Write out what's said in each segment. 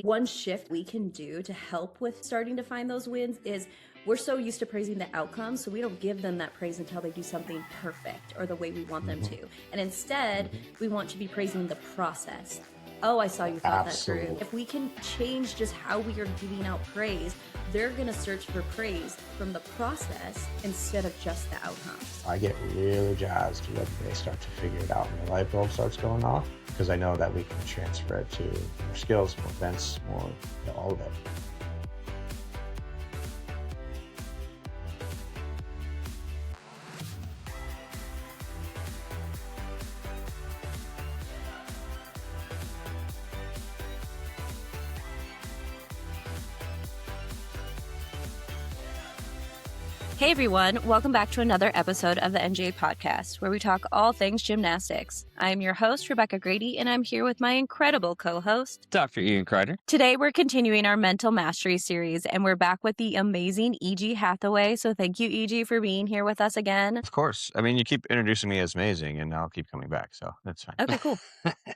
One shift we can do to help with starting to find those wins is we're so used to praising the outcomes, so we don't give them that praise until they do something perfect or the way we want them to. And instead, we want to be praising the process. Oh, I saw you thought that through. Absolutely. If we can change just how we are giving out praise, they're going to search for praise from the process instead of just the outcomes. I get really jazzed when they start to figure it out and the light bulb starts going off, because I know that we can transfer it to more skills, more events, more, all of it. Hey everyone, welcome back to another episode of the NJ Podcast, where we talk all things gymnastics. I am your host, Rebecca Grady, and I'm here with my incredible co-host, Dr. Ian Kreider. Today, we're continuing our mental mastery series, and we're back with the amazing Edward Hathaway. So thank you, Edward, for being here with us again. Of course. I mean, you keep introducing me as amazing, and I'll keep coming back, so that's fine. Okay, cool.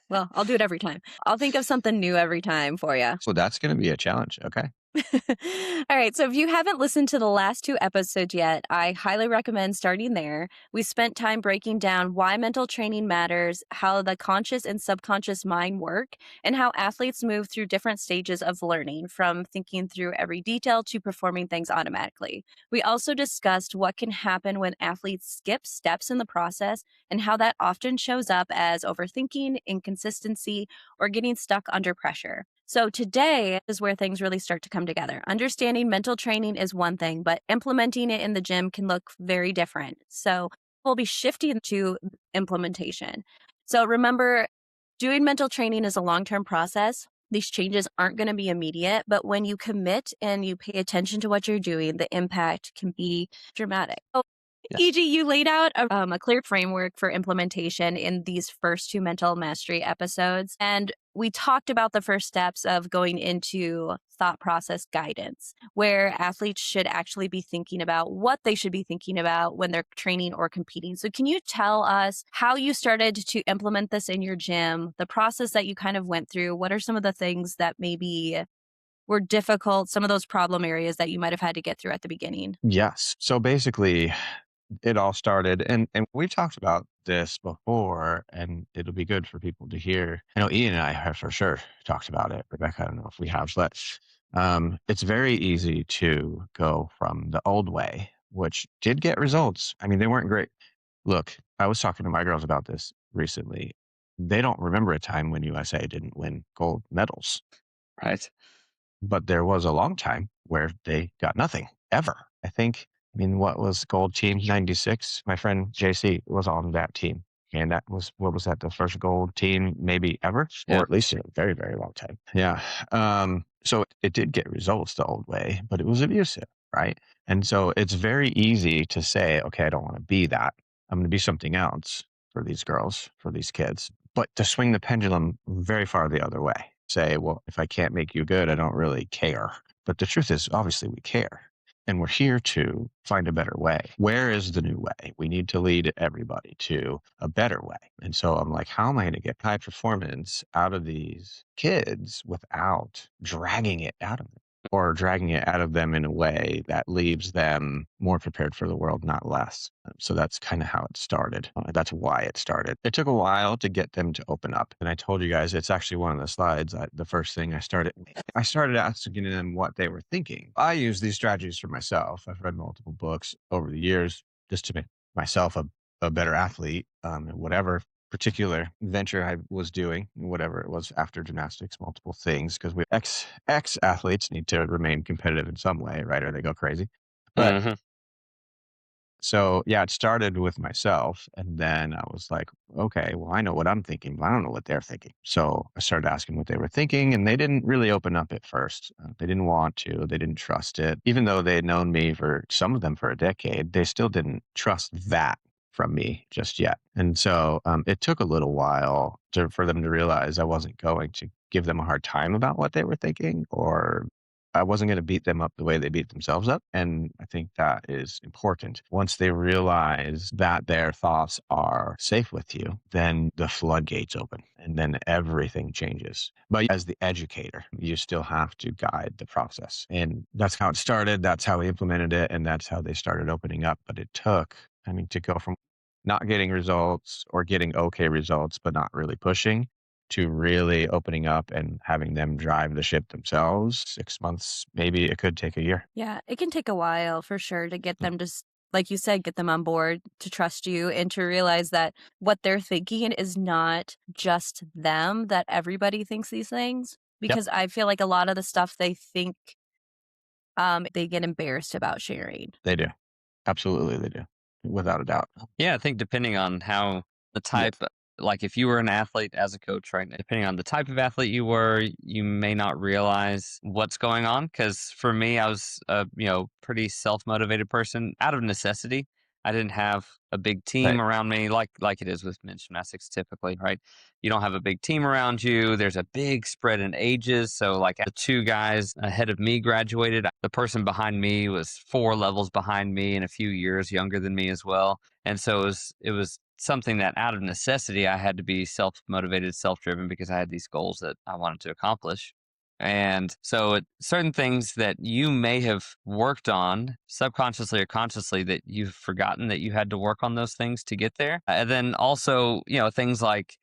Well, I'll do it every time. I'll think of something new every time for you. So that's going to be a challenge, okay? All right. So if you haven't listened to the last two episodes yet, I highly recommend starting there. We spent time breaking down why mental training matters, how the conscious and subconscious mind work, and how athletes move through different stages of learning, from thinking through every detail to performing things automatically. We also discussed what can happen when athletes skip steps in the process and how that often shows up as overthinking, inconsistency, or getting stuck under pressure. So today is where things really start to come together. Understanding mental training is one thing, but implementing it in the gym can look very different. So we'll be shifting to implementation. So remember, doing mental training is a long-term process. These changes aren't going to be immediate, but when you commit and you pay attention to what you're doing, the impact can be dramatic. So, E.G., you laid out a clear framework for implementation in these first two mental mastery episodes. And we talked about the first steps of going into thought process guidance, where athletes should actually be thinking about what they should be thinking about when they're training or competing. So can you tell us how you started to implement this in your gym, the process that you kind of went through? What are some of the things that maybe were difficult, some of those problem areas that you might have had to get through at the beginning? Yes. So basically, it all started, and we've talked about this before, and it'll be good for people to hear. I know Ian and I have for sure talked about it. Rebecca, I don't know if we have, but it's very easy to go from the old way, which did get results. I mean, they weren't great. Look, I was talking to my girls about this recently. They don't remember a time when USA didn't win gold medals, right? But there was a long time where they got nothing ever. I mean, what was gold team 96? My friend JC was on that team. And that was, what was that, the first gold team maybe ever? Yeah. Or at least in a very, very long time. Yeah. So it did get results the old way, but it was abusive, right? And so it's very easy to say, okay, I don't want to be that. I'm going to be something else for these girls, for these kids. But to swing the pendulum very far the other way, say, well, if I can't make you good, I don't really care. But the truth is, obviously, we care. And we're here to find a better way. Where is the new way? We need to lead everybody to a better way. And so I'm like, how am I going to get high performance out of these kids without dragging it out of them, or dragging it out of them in a way that leaves them more prepared for the world, not less? So that's kind of how it started. That's why it started. It took a while to get them to open up. And I told you guys, it's actually one of the slides. The first thing I started asking them what they were thinking. I use these strategies for myself. I've read multiple books over the years just to make myself a better athlete, in whatever particular venture I was doing, whatever it was after gymnastics, multiple things, because we ex athletes need to remain competitive in some way, right? Or they go crazy. But so yeah, it started with myself, and then I was like, okay, well, I know what I'm thinking, but I don't know what they're thinking. So I started asking what they were thinking, and they didn't really open up at first. They didn't want to, they didn't trust it. Even though they had known me, for some of them, for a decade, they still didn't trust that from me just yet. And so it took a little while for them to realize I wasn't going to give them a hard time about what they were thinking, or I wasn't going to beat them up the way they beat themselves up. And I think that is important. Once they realize that their thoughts are safe with you, then the floodgates open and then everything changes. But as the educator, you still have to guide the process. And that's how it started. That's how we implemented it. And that's how they started opening up. But it took, to go from not getting results or getting okay results, but not really pushing, to really opening up and having them drive the ship themselves. 6 months, maybe it could take a year. Yeah, it can take a while for sure to get Mm. them to, like you said, get them on board, to trust you, and to realize that what they're thinking is not just them, that everybody thinks these things. Yep, Because I feel like a lot of the stuff they think, they get embarrassed about sharing. they do. Absolutely, they do. Without a doubt. Yeah, I think depending on how the Yeah, type, like if you were an athlete as a coach, right? Depending on the type of athlete you were, you may not realize what's going on. Because for me, I was a pretty self motivated person out of necessity. I didn't have a big team right. around me, like it is with men's gymnastics typically, right? You don't have a big team around you. There's a big spread in ages. So like the two guys ahead of me graduated. The person behind me was 4 levels behind me and a few years younger than me as well. And so it was something that out of necessity I had to be self-motivated, self-driven because I had these goals that I wanted to accomplish. And so certain things that you may have worked on subconsciously or consciously that you've forgotten that you had to work on those things to get there. And then also, things like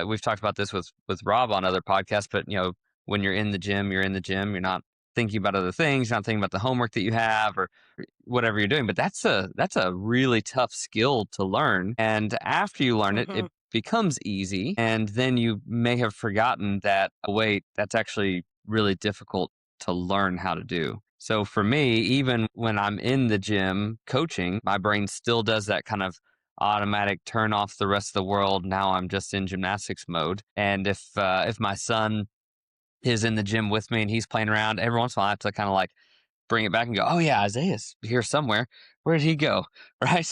we've talked about this with Rob on other podcasts, but when you're in the gym, you're in the gym. You're not thinking about other things. You're not thinking about the homework that you have or whatever you're doing. But that's a really tough skill to learn. And after you learn it, Mhm. it becomes easy. And then you may have forgotten that, oh, wait, that's actually really difficult to learn how to do. So for me, even when I'm in the gym coaching, my brain still does that kind of automatic turn off the rest of the world. Now I'm just in gymnastics mode. And if my son is in the gym with me and he's playing around, every once in a while I have to kind of like bring it back and go, oh yeah, Isaiah's here somewhere. Where did he go? Right.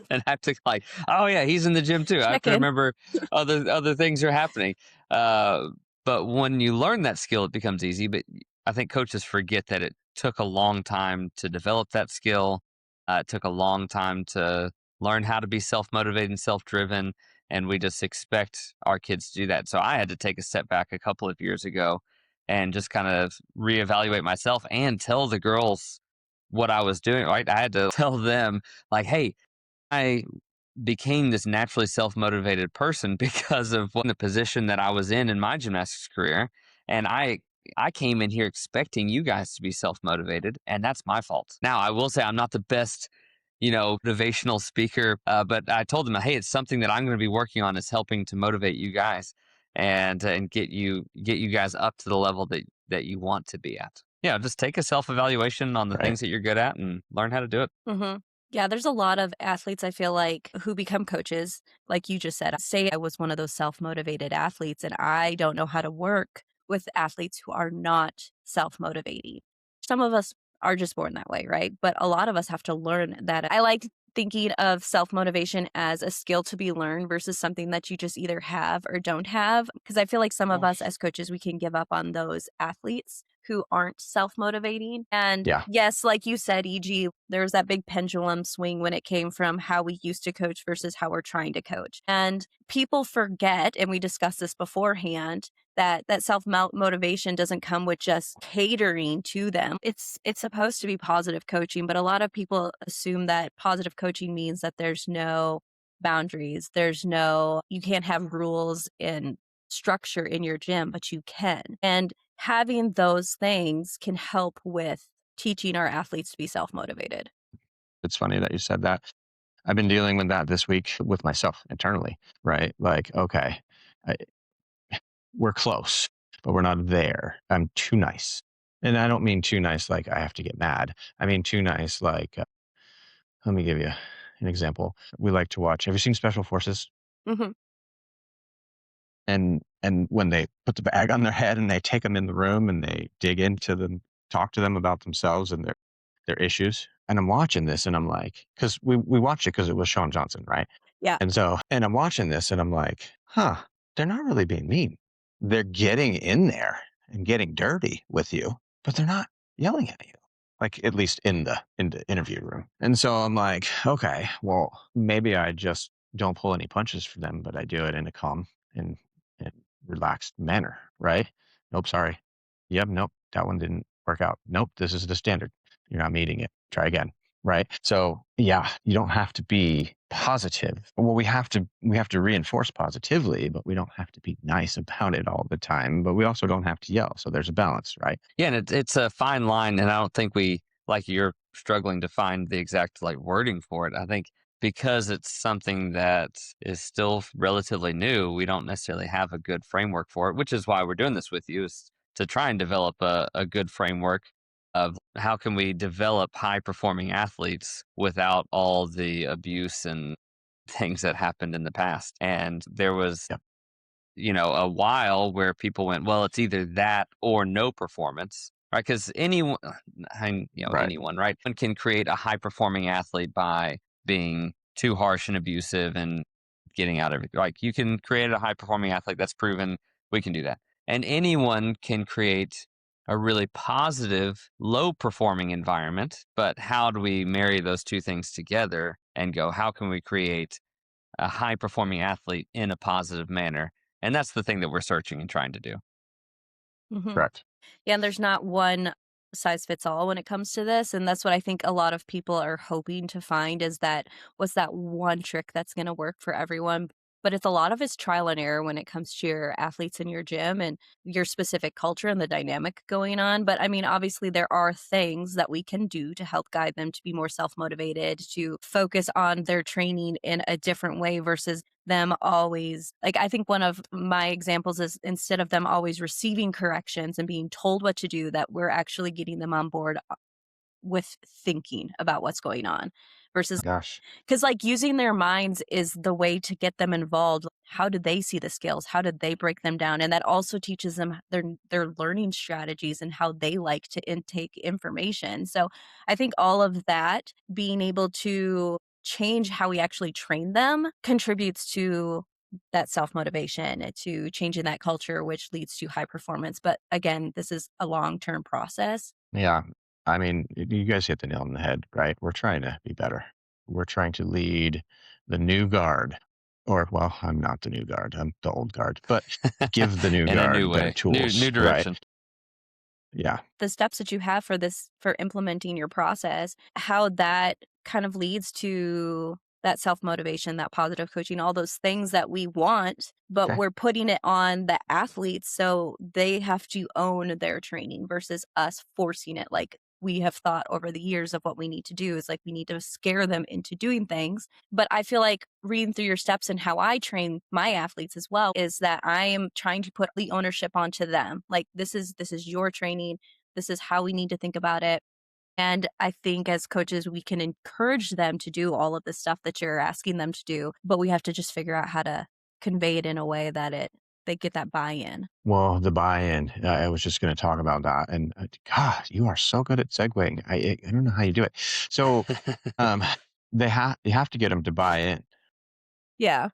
And I have to like, oh yeah, he's in the gym too. I have Check to in. remember other things are happening. Uh, but when you learn that skill, it becomes easy. But I think coaches forget that it took a long time to develop that skill. It took a long time to learn how to be self-motivated and self-driven. And we just expect our kids to do that. So I had to take a step back a couple of years ago and just kind of reevaluate myself and tell the girls what I was doing, right? I had to tell them, like, hey, I became this naturally self-motivated person because of the position that I was in my gymnastics career. And I came in here expecting you guys to be self-motivated, and that's my fault. Now, I will say I'm not the best, motivational speaker, but I told them, hey, it's something that I'm going to be working on is helping to motivate you guys and get you guys up to the level that you want to be at. Yeah, just take a self-evaluation on the Right. things that you're good at and learn how to do it. Mhm. Yeah, there's a lot of athletes, I feel like, who become coaches, like you just said. Say I was one of those self-motivated athletes and I don't know how to work with athletes who are not self-motivating. Some of us are just born that way, right? But a lot of us have to learn that. I like thinking of self-motivation as a skill to be learned versus something that you just either have or don't have. Because I feel like some of us as coaches, we can give up on those athletes who aren't self-motivating. And Yeah. yes, like you said, EG, there was that big pendulum swing when it came from how we used to coach versus how we're trying to coach. And people forget, and we discussed this beforehand, that self-motivation doesn't come with just catering to them. It's supposed to be positive coaching, but a lot of people assume that positive coaching means that there's no boundaries. You can't have rules and structure in your gym, but you can. And having those things can help with teaching our athletes to be self-motivated. It's funny that you said that. I've been dealing with that this week with myself internally, right? Like, okay, I, we're close, but we're not there. I'm too nice. And I don't mean too nice like I have to get mad. I mean too nice like, let me give you an example. We like to watch. Have you seen Special Forces? Mhm. And when they put the bag on their head and they take them in the room and they dig into them, talk to them about themselves and their issues. And I'm watching this and I'm like, because we watched it because it was Sean Johnson, right? Yeah. And I'm watching this and I'm like, huh, they're not really being mean. They're getting in there and getting dirty with you. but they're not yelling at you, like at least in the interview room. And so I'm like, okay, well, maybe I just don't pull any punches for them, but I do it in a calm and, and relaxed manner, right? Nope, sorry. Yep, nope, that one didn't work out. Nope, this is the standard. You're not meeting it. Try again. Right. So yeah, you don't have to be positive. Well, we have to reinforce positively, but we don't have to be nice about it all the time. But we also don't have to yell. So there's a balance, right? Yeah, and it's a fine line, and I don't think we like you're struggling to find the exact like wording for it. I think because it's something that is still relatively new, we don't necessarily have a good framework for it, which is why we're doing this with you is to try and develop a good framework of how can we develop high performing athletes without all the abuse and things that happened in the past. And there was Yep. a while where people went, well, it's either that or no performance, right? Because anyone, Right. anyone, right, one can create a high performing athlete by being too harsh and abusive and getting out everything. Like you can create a high performing athlete that's proven we can do that. And anyone can create a really positive, low performing environment. But how do we marry those two things together and go, how can we create a high performing athlete in a positive manner? And that's the thing that we're searching and trying to do. Mhm. Correct. Yeah, and there's not one size fits all when it comes to this, and that's what I think a lot of people are hoping to find is that what's that one trick that's gonna work for everyone? But it's a lot of it's trial and error when it comes to your athletes in your gym and your specific culture and the dynamic going on. But I mean, obviously there are things that we can do to help guide them to be more self-motivated, to focus on their training in a different way versus them always like I think one of my examples is instead of them always receiving corrections and being told what to do, that we're actually getting them on board with thinking about what's going on versus Gosh. because like using their minds is the way to get them involved. How do they see the skills? How did they break them down? And that also teaches them their learning strategies and how they like to intake information. So I think all of that being able to change how we actually train them contributes to that self-motivation to changing that culture, which leads to high performance. But again, this is a long-term process. Yeah. I mean, you guys hit the nail on the head, right? We're trying to be better. We're trying to lead the new guard, or, well, I'm not the new guard, I'm the old guard, but give the new In a new guard better way, new tools, right? direction. Yeah. The steps that you have for this for implementing your process, how that kind of leads to that self-motivation, that positive coaching, all those things that we want, but Okay. we're putting it on the athletes so they have to own their training versus us forcing it like we have thought over the years of what we need to do is like we need to scare them into doing things. But I feel like reading through your steps and how I train my athletes as well is that I am trying to put the ownership onto them. Like this is your training. This is how we need to think about it. And I think as coaches, we can encourage them to do all of the stuff that you're asking them to do, but we have to just figure out how to convey it in a way that they get that buy-in. Well, the buy-in, I was just going to talk about that. And God, you are so good at segueing. I don't know how you do it. So um, you have to get them to buy in. Yeah.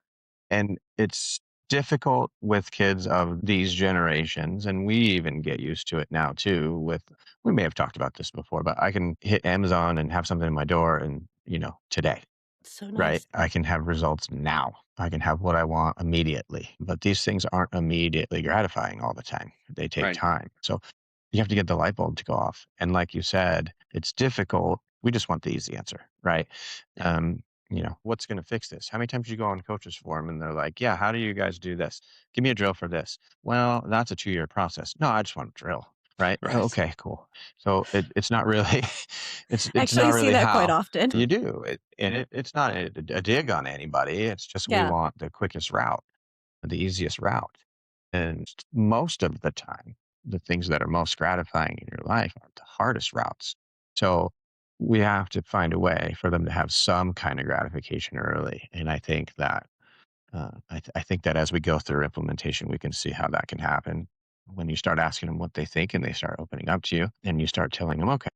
And it's difficult with kids of these generations, and we even get used to it now too. We may have talked about this before, but I can hit Amazon and have something in my door and, today, So right? nice. I can have results now. I can have what I want immediately. But these things aren't immediately gratifying all the time. They take Right. time. So you have to get the light bulb to go off. And like you said, it's difficult. We just want the easy answer, right? Yeah. What's going to fix this? How many times you go on coaches forum and they're like, yeah, how do you guys do this? Give me a drill for this. Well, that's a 2-year process. No, I just want a drill. Right. Oh, Right. okay, cool. So it's not really, I it's not actually see really that quite how often. you do it. And it's not a dig on anybody. It's just, we Yeah. want the quickest route, the easiest route. And most of the time, the things that are most gratifying in your life are the hardest routes. So we have to find a way for them to have some kind of gratification early. And I think that I think that as we go through implementation, we can see how that can happen. When you start asking them what they think and they start opening up to you, and you start telling them, okay,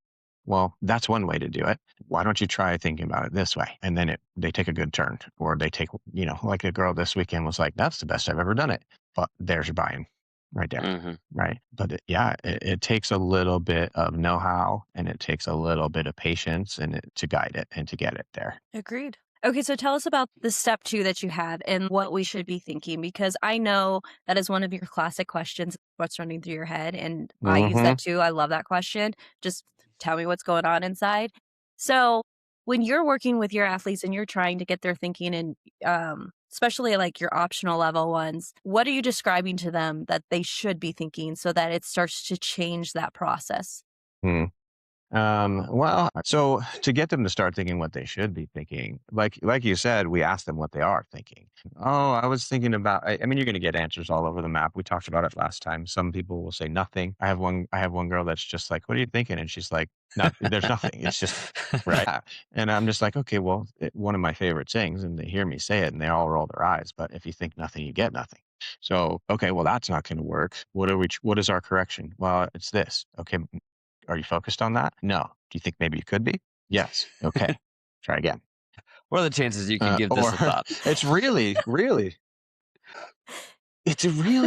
well, that's one way to do it. Why don't you try thinking about it this way? And then they take a good turn, or they take, like a girl this weekend was like, that's the best I've ever done it. But there's your buy-in. right there. Mm-hmm. Right. But it takes a little bit of know-how, and it takes a little bit of patience to guide it and to get it there. Agreed. Okay, so tell us about the step 2 that you had and what we should be thinking, because I know that is one of your classic questions, what's running through your head, and I use Mm-hmm. that too. I love that question. Just tell me what's going on inside. So, when you're working with your athletes and you're trying to get their thinking and especially like your optional level ones, what are you describing to them that they should be thinking so that it starts to change that process? Well, so to get them to start thinking what they should be thinking, like you said, we ask them what they are thinking. Oh, I was thinking about. I mean, you're going to get answers all over the map. We talked about it last time. Some people will say nothing. I have one girl that's just like, "What are you thinking?" And she's like, "No, there's nothing. It's just right." Yeah. And I'm just like, "Okay, well, one of my favorite sayings," and they hear me say it, and they all roll their eyes. But if you think nothing, you get nothing. So, okay, well, that's not going to work. What is our correction? Well, it's this. Okay, are you focused on that? No. Do you think maybe you could be? Yes. Okay. Try again. What are the chances you can give Or this a thought? it's really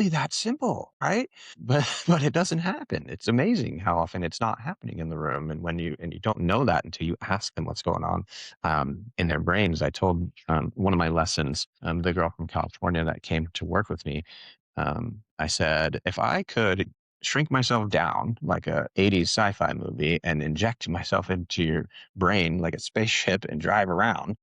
that simple, right? But it doesn't happen. It's amazing how often it's not happening in the room, and you don't know that until you ask them what's going on in their brains. I told one of my lessons, the girl from California that came to work with me. I said, if I could shrink myself down like a 80s sci-fi movie and inject myself into your brain like a spaceship and drive around,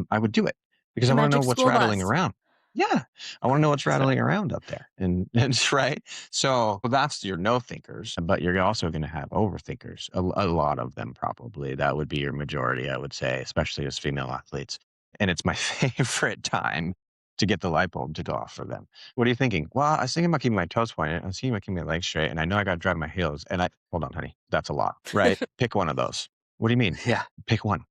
I would do it because The I want to know magic what's school rattling bus. around. Yeah, I want to know what's So, rattling around up there, and right. So that's your no thinkers, but you're also going to have overthinkers. A lot of them probably. That would be your majority, I would say, especially as female athletes. And it's my favorite time to get the light bulb to go off for them. What are you thinking? Well, I was thinking about keeping my toes pointed. I was thinking about keeping my legs straight, and I know I got to drive my heels. And hold on, honey, that's a lot, right? Pick one of those. What do you mean? yeah, Pick one.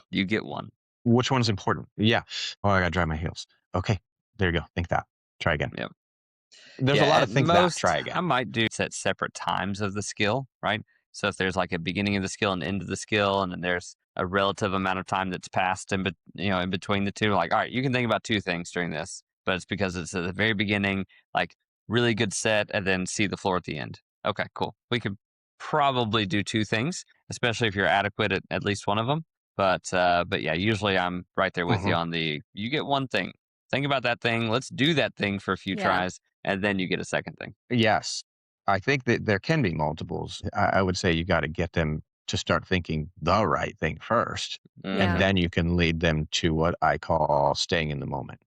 you get one. Which one's important? Yeah. Oh, I got to drive my heels. Okay, there you go. Think that. Try again. Yep. There's a Yeah, lot at of think that. most, Try I again. might do at separate times of the skill, right? So if there's like a beginning of the skill and end of the skill, and then there's a relative amount of time that's passed in between the two, like, all right, you can think about two things during this, but it's because it's at the very beginning, like really good set, and then see the floor at the end. Okay, cool. We could probably do two things, especially if you're adequate at least one of them. But yeah, usually I'm right there with you on you get one thing. Think about that thing. Let's do that thing for a few Yeah. tries, and then you get a second thing. Yes. I think that there can be multiples. I would say you got to get them to start thinking the right thing first, Mm-hmm. Yeah. and then you can lead them to what I call staying in the moment,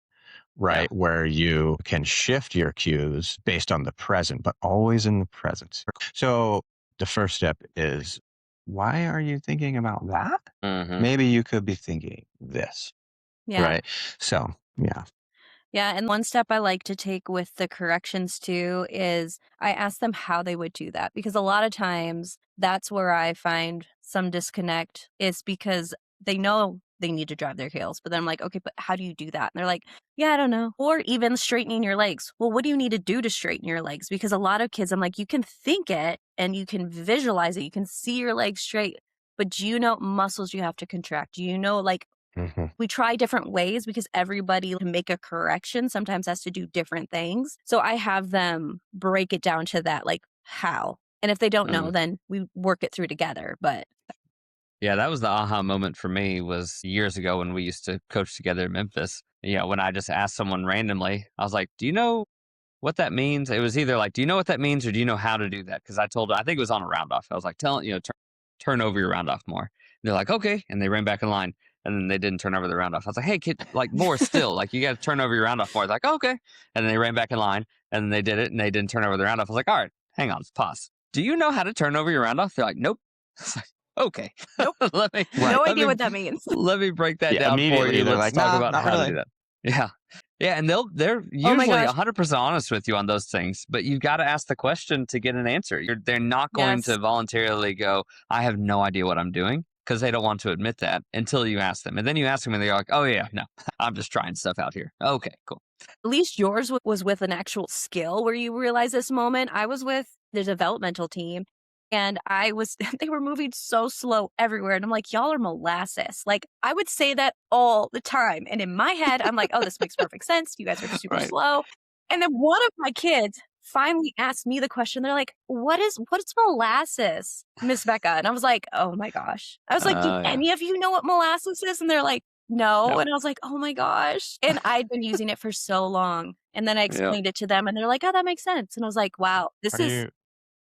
right? Yeah. Where you can shift your cues based on the present, but always in the present. So the first step is, why are you thinking about that? Mm-hmm. Maybe you could be thinking this, Yeah. right? So, yeah. Yeah, and one step I like to take with the corrections too is I ask them how they would do that, because a lot of times that's where I find some disconnect is because they know they need to drive their heels, but then I'm like, okay, but how do you do that? And they're like, yeah, I don't know. Or even straightening your legs. Well, what do you need to do to straighten your legs? Because a lot of kids, I'm like, you can think it and you can visualize it. You can see your legs straight, but do you know what muscles you have to contract? Do you know, like, we try different ways because everybody to make a correction sometimes has to do different things. So I have them break it down to that, like how. And if they don't know, then we work it through together. But Yeah, that was the aha moment for me was years ago when we used to coach together in Memphis. When I just asked someone randomly, I was like, do you know what that means? It was either like, do you know what that means or do you know how to do that? Because I think it was on a round off. I was like, turn over your round off more. And they're like, okay. And they ran back in line and then they didn't turn over the round off. I was like, hey, kid, like more still. Like, you got to turn over your round off more. They're like, okay. And then they ran back in line and then they did it and they didn't turn over the round off. I was like, all right, hang on, pause. Do you know how to turn over your round off? They're like, nope. I was like, okay. Nope. No idea what that means. Let me break that down for immediately you. they're Let's like, talk "Nah, about not how really." to do that. Yeah. Yeah. And they're Oh my usually gosh. 100% honest with you on those things, but you've got to ask the question to get an answer. They're not going Yes. to voluntarily go, I have no idea what I'm doing, because they don't want to admit that until you ask them. And then you ask them and they're like, oh yeah, no, I'm just trying stuff out here. Okay, cool. At least yours was with an actual skill where you realize this moment. I was with the developmental team and they were moving so slow everywhere. And I'm like, y'all are molasses. Like, I would say that all the time. And in my head, I'm like, oh, this makes perfect sense. You guys are super Right. slow. And then one of my kids finally asked me the question. They're like, what's molasses, Miss Becca? And I was like, oh my gosh. I was like, do Yeah. any of you know what molasses is? And they're like, no. No. And I was like, oh my gosh. And I'd been using it for so long. And then I Yeah. explained it to them and they're like, oh, that makes sense. And I was like, wow, Are you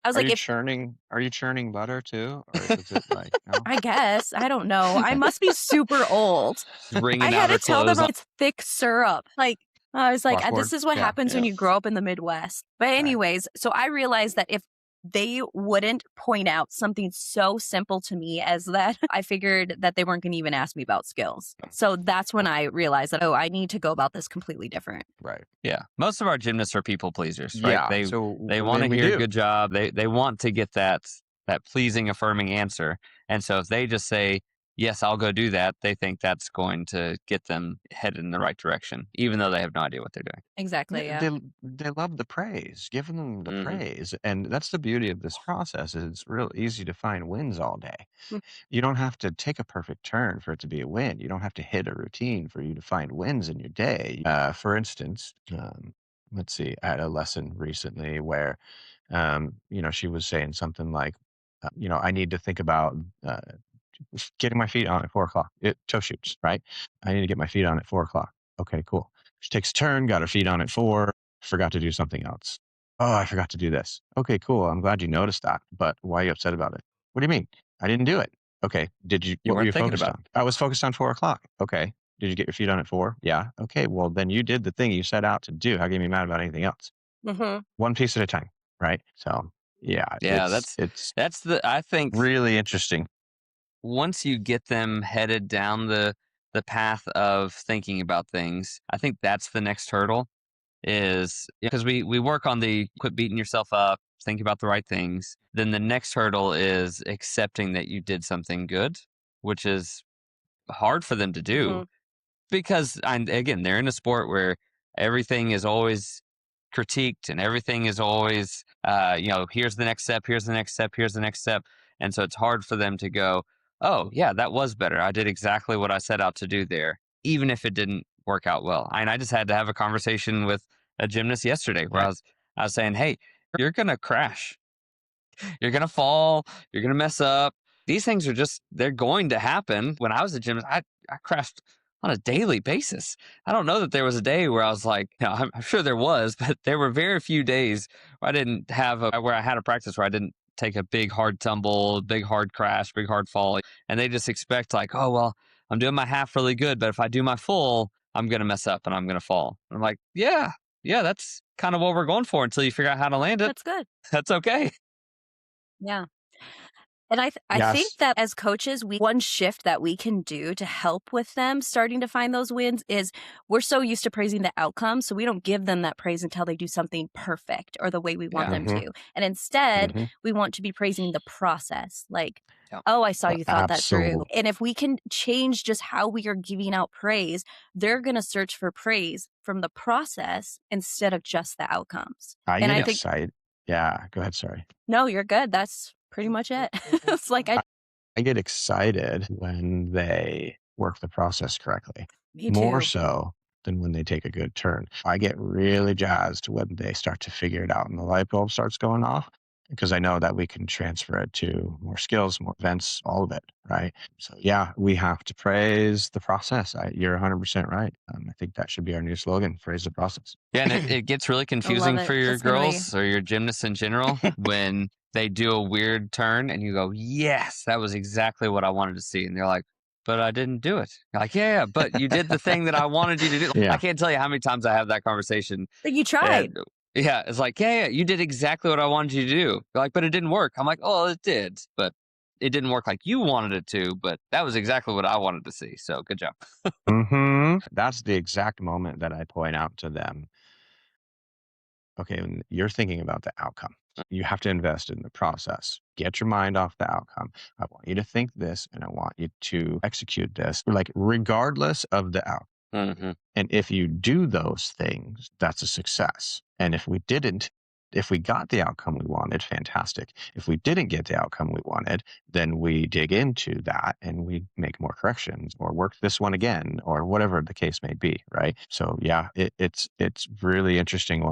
I was are like, you if churning butter too, or is it like no? I guess, I don't know. I must be super old. Wringing I out had her to tell them clothes. it's thick syrup. Like, I was like, Washboard? this is what Yeah. happens when you grow up in the Midwest. But anyways, so I realized that if they wouldn't point out something so simple to me as that, I figured that they weren't going to even ask me about skills. So that's when I realized that, oh, I need to go about this completely different. Right. Yeah. Most of our gymnasts are people pleasers, right? Yeah. They want to hear a good job. They want to get that pleasing, affirming answer. And so if they just say, yes, I'll go do that, they think that's going to get them headed in the right direction, even though they have no idea what they're doing. Exactly. Yeah. They love the praise. Give them the Mhm. praise. And that's the beauty of this process is it's real easy to find wins all day. Mm. You don't have to take a perfect turn for it to be a win. You don't have to hit a routine for you to find wins in your day. For instance, let's see, I had a lesson recently where, she was saying something like, I need to think about getting my feet on at 4:00. Toe shoots, right? I need to get my feet on at 4:00. Okay, cool. She takes a turn, got her feet on at 4, forgot to do something else. Oh, I forgot to do this. Okay, cool. I'm glad you noticed that, but why are you upset about it? What do you mean? I didn't do it. Okay. You What were weren't you thinking focused about on? I was focused on 4:00. Okay. Did you get your feet on at 4? Yeah. Okay. Well, then you did the thing you set out to do. How can you be mad about anything else? Mm-hmm. One piece at a time, right? So, yeah, it's I think really interesting. once you get them headed down the path of thinking about things, I think that's the next hurdle is because we work on the quit beating yourself up, think about the right things. Then the next hurdle is accepting that you did something good, which is hard for them to do Mhm. because again, they're in a sport where everything is always critiqued and everything is always, here's the next step, here's the next step, here's the next step. And so it's hard for them to go, oh, yeah, that was better. I did exactly what I set out to do there, even if it didn't work out well. And I just had to have a conversation with a gymnast yesterday where Right. I was saying, hey, you're going to crash. You're going to fall. You're going to mess up. These things they're going to happen. When I was a gymnast, I crashed on a daily basis. I don't know that there was a day where I was like, I'm sure there was, but there were very few days where I didn't have where I had a practice where I didn't take a big hard tumble, big hard crash, big hard fall. And they just expect like, oh, well, I'm doing my half really good, but if I do my full, I'm going to mess up and I'm going to fall. And I'm like, yeah, that's kind of what we're going for until you figure out how to land it. That's good. That's okay. Yeah. And I think Yes. that as coaches, one shift that we can do to help with them starting to find those wins is we're so used to praising the outcome. So we don't give them that praise until they do something perfect or the way we want Yeah. them Mhm. to. And instead, Mhm. we want to be praising the process. Like, Yeah. oh, I saw you thought that through. Absolutely. And if we can change just how we are giving out praise, they're going to search for praise from the process instead of just the outcomes. I And get I think, excited. Yeah, go ahead. Sorry. no, you're good. That's pretty much it. It's like, I get excited when they work the process correctly, me more too. so than when they take a good turn. I get really jazzed when they start to figure it out and the light bulb starts going off because I know that we can transfer it to more skills, more events, all of it, right? So yeah, we have to praise the process. You're 100% right. I think that should be our new slogan, praise the process. Yeah, and it gets really confusing it. for your That's gonna be- girls or your gymnasts in general when they do a weird turn and you go, yes, that was exactly what I wanted to see. And they're like, but I didn't do it. You're like, yeah, but you did the thing that I wanted you to do. Yeah. I can't tell you how many times I have that conversation. But you tried. And, yeah, it's like, yeah, you did exactly what I wanted you to do. They're like, but it didn't work. I'm like, oh, it did, but it didn't work like you wanted it to, but that was exactly what I wanted to see. So good job. That's the exact moment that I point out to them. Okay, when you're thinking about the outcome, you have to invest in the process. Get your mind off the outcome. I want you to think this and I want you to execute this, like regardless of the outcome. Mm-hmm. And if you do those things, that's a success. And if we didn't, If we got the outcome we wanted, fantastic. If we didn't get the outcome we wanted, then we dig into that and we make more corrections or work this one again or whatever the case may be, right? So yeah, it's really interesting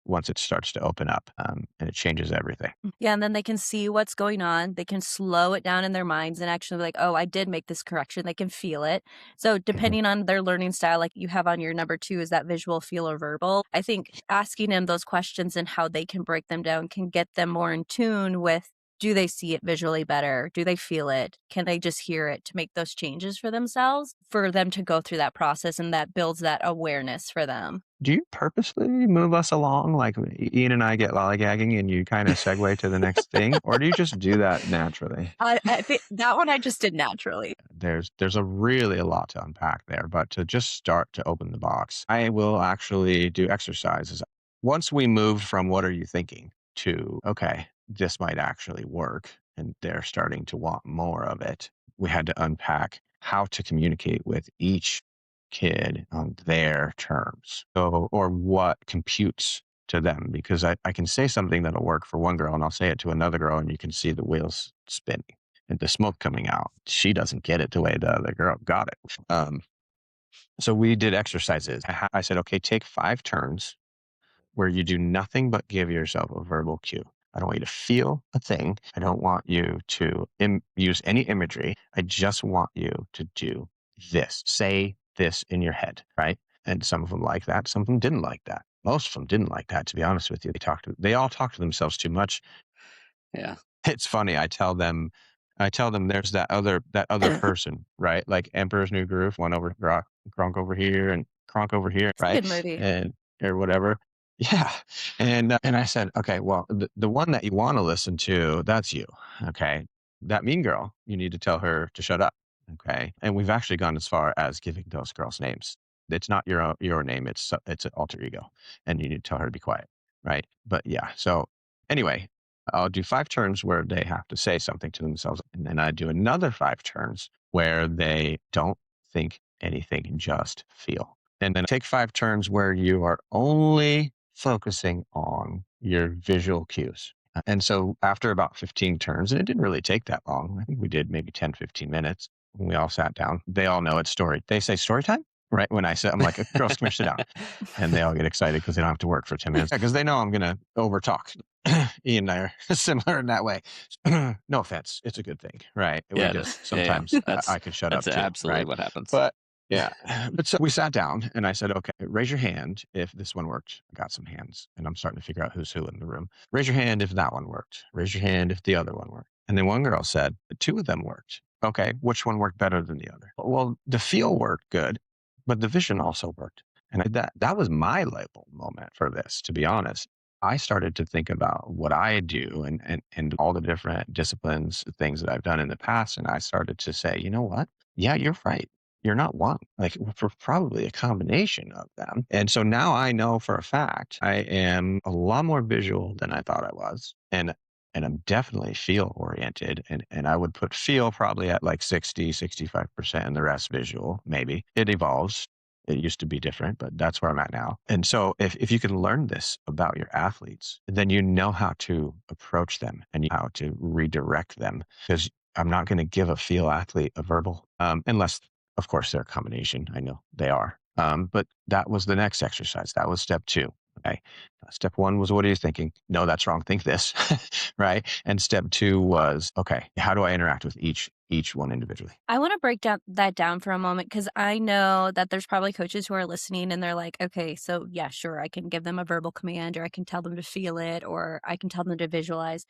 once it starts to open up, and it changes everything. Yeah, and then they can see what's going on. They can slow it down in their minds and actually be like, oh, I did make this correction. They can feel it. So Mhm. depending on their learning style, like you have on your number 2, is that visual, feel, or verbal? I think asking them those questions and how they can break them down can get them more in tune with, do they see it visually better? Do they feel it? Can they just hear it to make those changes for themselves, for them to go through that process, and that builds that awareness for them? Do you purposely move us along like Ian and I get lollygagging and you kind of segue to the next thing, or do you just do that naturally? I think that one I just did naturally. There's a lot to unpack there, but to just start to open the box, I will actually do exercises. Once we moved from what are you thinking to, okay, this might actually work, and they're starting to want more of it, we had to unpack how to communicate with each kid on their terms. So, or what computes to them, because I can say something that'll work for one girl and I'll say it to another girl and you can see the wheels spinning and the smoke coming out. She doesn't get it the way the other girl got it. So we did exercises. I said, okay, take 5 turns where you do nothing but give yourself a verbal cue. I don't want you to feel a thing. I don't want you to use any imagery. I just want you to do this. Say this in your head, right? And some of them like that. Some of them didn't like that. Most of them didn't like that, to be honest with you. They all talk to themselves too much. Yeah. It's funny. I tell them there's that other person, right? Like Emperor's New Groove, one over Gronk over here and Kronk over here, It's a right? good movie. And or whatever. Yeah. And I said, okay, well, the one that you want to listen to, that's you. Okay. That mean girl, you need to tell her to shut up. Okay. And we've actually gone as far as giving those girls names. It's not your name. It's an alter ego, and you need to tell her to be quiet, right? But yeah. So anyway, I'll do 5 turns where they have to say something to themselves. And then I do another 5 turns where they don't think anything, just feel. And then take 5 turns where you are only focusing on your visual cues. And so after about 15 turns, and it didn't really take that long, I think we did maybe 10, 15 minutes when we all sat down. They all know it's story. They say story time, right? When I say, I'm like, girls, come here, sit down. And they all get excited because they don't have to work for 10 minutes because they know I'm going to over talk. Ian and I are similar in that way. No offense. It's a good thing, right? We Yeah, it just is. Yeah, sometimes yeah. I can shut up That's too, absolutely right? what happens. But yeah. But so we sat down and I said, okay, raise your hand if this one worked. I got some hands and I'm starting to figure out who's who in the room. Raise your hand if that one worked. Raise your hand if the other one worked. And then one girl said, 2 of them worked. Okay, which one worked better than the other? Well, the feel worked good, but the vision also worked. And that was my light bulb moment for this, to be honest. I started to think about what I do and all the different disciplines, things that I've done in the past. And I started to say, you know what? Yeah, you're right. You're not one. Like we're probably a combination of them. And so now I know for a fact I am a lot more visual than I thought I was. And I'm definitely feel oriented. And I would put feel probably at like 60, 65% and the rest visual, maybe. It evolves. It used to be different, but that's where I'm at now. And so if you can learn this about your athletes, then you know how to approach them and how to redirect them. Because I'm not going to give a feel athlete a verbal, unless, of course, they're a combination. I know they are. But that was the next exercise. That was step 2. Okay. Step 1 was, what are you thinking? No, that's wrong. Think this. Right. And step 2 was, okay, how do I interact with each one individually? I want to break down for a moment, because I know that there's probably coaches who are listening and they're like, okay, so yeah, sure, I can give them a verbal command, or I can tell them to feel it, or I can tell them to visualize.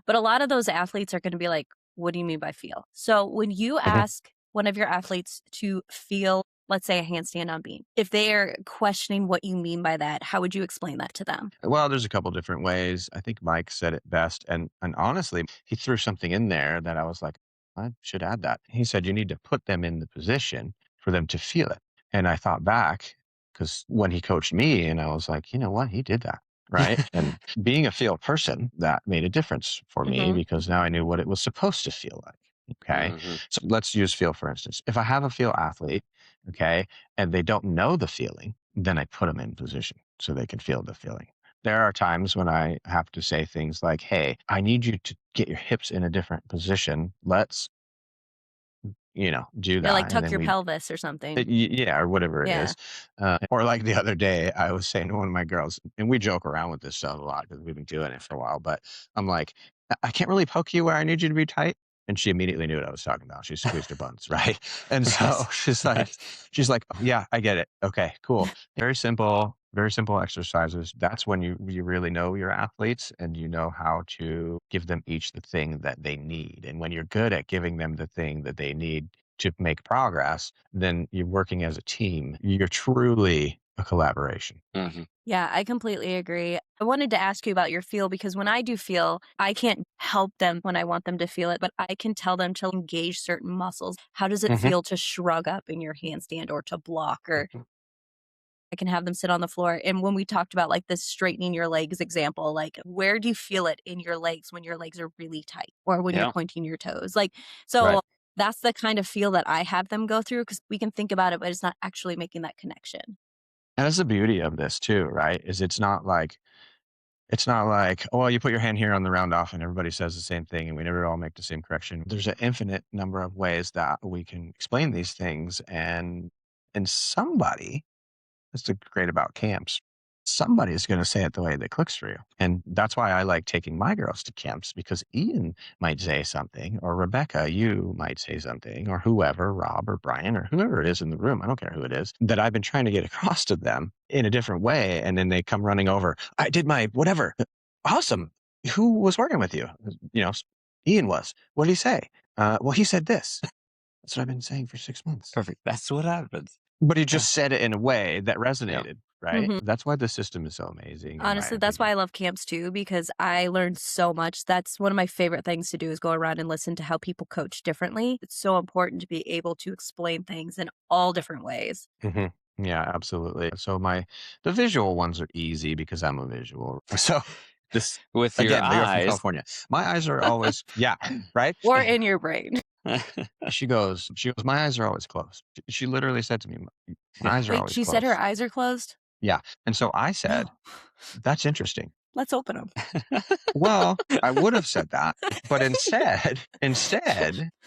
But a lot of those athletes are going to be like, what do you mean by feel? So when you Mhm. ask one of your athletes to feel, let's say, a handstand on beam, if they are questioning what you mean by that, how would you explain that to them? Well, there's a couple different ways. I think Mike said it best, and honestly, he threw something in there that I was like, I should add that. He said you need to put them in the position for them to feel it. And I thought back because when he coached me, and I was like, you know what, he did that, right? And being a feel person, that made a difference for me Hmm. because now I knew what it was supposed to feel like. Okay, Mhm. so let's use feel for instance. If I have a feel athlete, okay, and they don't know the feeling, then I put them in position so they can feel the feeling. There are times when I have to say things like, hey, I need you to get your hips in a different position. Let's, do Yeah, like that. And tuck then your pelvis or something. yeah, or whatever it Yeah. is. Or like the other day, I was saying to one of my girls, and we joke around with this stuff a lot because we've been doing it for a while, but I'm like, I can't really poke you where I need you to be tight. And she immediately knew what I was talking about. She squeezed her buns, right? And so Right. she's like, oh, yeah, I get it. Okay, cool. Very simple exercises. That's when you really know your athletes and you know how to give them each the thing that they need. And when you're good at giving them the thing that they need to make progress, then you're working as a team. You're truly a collaboration. Mhm. Yeah, I completely agree. I wanted to ask you about your feel because when I do feel, I can't help them when I want them to feel it, but I can tell them to engage certain muscles. How does it Mhm. feel to shrug up in your handstand or to block? Or I can have them sit on the floor. And when we talked about like this straightening your legs example, like where do you feel it in your legs when your legs are really tight or when you're Yeah. pointing your toes? Like, so Right. that's the kind of feel that I have them go through because we can think about it, but it's not actually making that connection. And that's the beauty of this too, right? Is it's not like, oh, well, you put your hand here on the round off and everybody says the same thing and we never all make the same correction. There's an infinite number of ways that we can explain these things and somebody, that's the great about camps. Somebody is going to say it the way that clicks for you. And that's why I like taking my girls to camps because Ian might say something, or Rebecca, you might say something, or whoever, Rob or Brian, or whoever it is in the room, I don't care who it is, that I've been trying to get across to them in a different way. And then they come running over. I did my whatever. Awesome. Who was working with you? Ian was. What did he say? Well, he said this. That's what I've been saying for 6 months. Perfect. That's what happens. But he just said it in a way that resonated, right? Mhm. That's why the system is so amazing. in my Honestly, that's why I opinion. love camps too, because I learned so much. That's one of my favorite things to do is go around and listen to how people coach differently. It's so important to be able to explain things in all different ways. Mhm. Yeah, absolutely. So the visual ones are easy because I'm a visual. So this With your again, the girl from eyes. California. My eyes are always yeah, right? Or in your brain. She goes, my eyes are always closed. She literally said to me, my eyes are Wait, always she said her closed. eyes are closed? Yeah. And so I said, that's interesting. Let's open them. Well, I would have said that, but instead,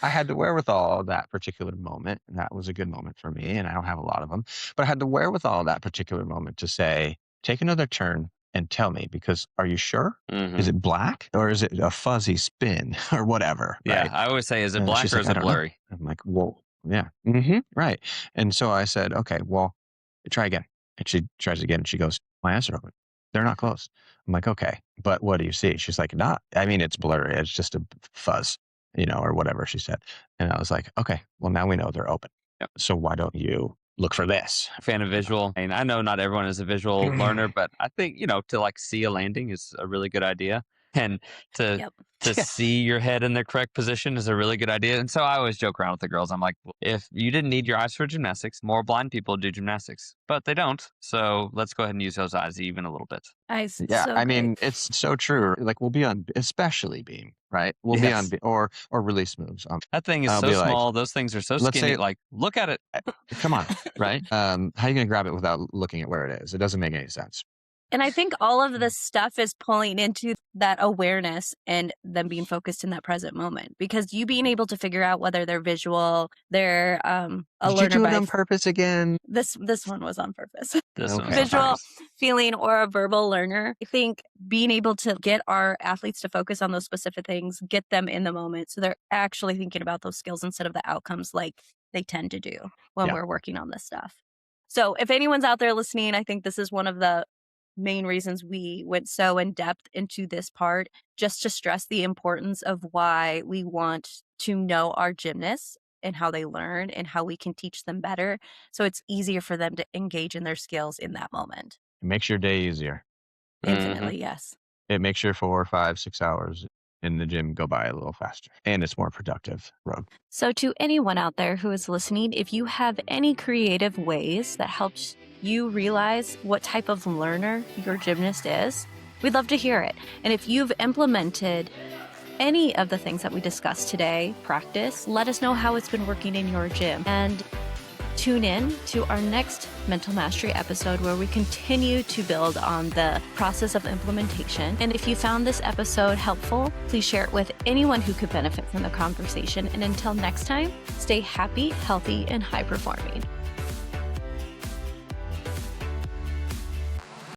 I had the wherewithal that particular moment, and that was a good moment for me, and I don't have a lot of them, but I had the wherewithal that particular moment to say, take another turn and tell me, because are you sure? Mhm. Is it black or is it a fuzzy spin or whatever? Yeah. Right. I always say, is it And black she's or like, is I it don't know. blurry? I'm like, well, yeah. Right. And so I said, okay, well, try again. And she tries again and she goes, my eyes are open. They're not closed. I'm like, okay, but what do you see? She's like, I mean, it's blurry. It's just a fuzz, or whatever she said. And I was like, okay, well, now we know they're open. Yep. So why don't you look for this? Fan of visual. And I know not everyone is a visual learner, but I think, to like see a landing is a really good idea. And to Yep. to see your head in the correct position is a really good idea. And so I always joke around with the girls. I'm like, if you didn't need your eyes for gymnastics, more blind people do gymnastics, but they don't. So let's go ahead and use those eyes even a little bit. Yeah, So I great. mean, it's so true. Like we'll be on, especially beam, right? We'll be on Yes. or release moves. That thing is I'll so be like, small. Those things are so let's skinny. say- Like, look at it. come on, right? How are you going to grab it without looking at where it is? It doesn't make any sense. And I think all of this stuff is pulling into that awareness and them being focused in that present moment. Because you being able to figure out whether they're visual, they're a Did you learner do it by on purpose again? this one was on purpose. This one Okay. was on Visual, purpose. feeling, or a verbal learner. I think being able to get our athletes to focus on those specific things, get them in the moment so they're actually thinking about those skills instead of the outcomes like they tend to do when Yeah. we're working on this stuff. So if anyone's out there listening, I think this is one of the main reasons we went so in depth into this part, just to stress the importance of why we want to know our gymnasts and how they learn and how we can teach them better. So it's easier for them to engage in their skills in that moment. It makes your day easier. Infinitely, yes. It makes your 4, 5, 6 hours in the gym go by a little faster, and it's more productive. Road. So to anyone out there who is listening, if you have any creative ways that helps you realize what type of learner your gymnast is, we'd love to hear it. And if you've implemented any of the things that we discussed today, practice, let us know how it's been working in your gym. And Tune in to our next Mental Mastery episode where we continue to build on the process of implementation. And if you found this episode helpful, please share it with anyone who could benefit from the conversation. And until next time, stay happy, healthy, and high performing.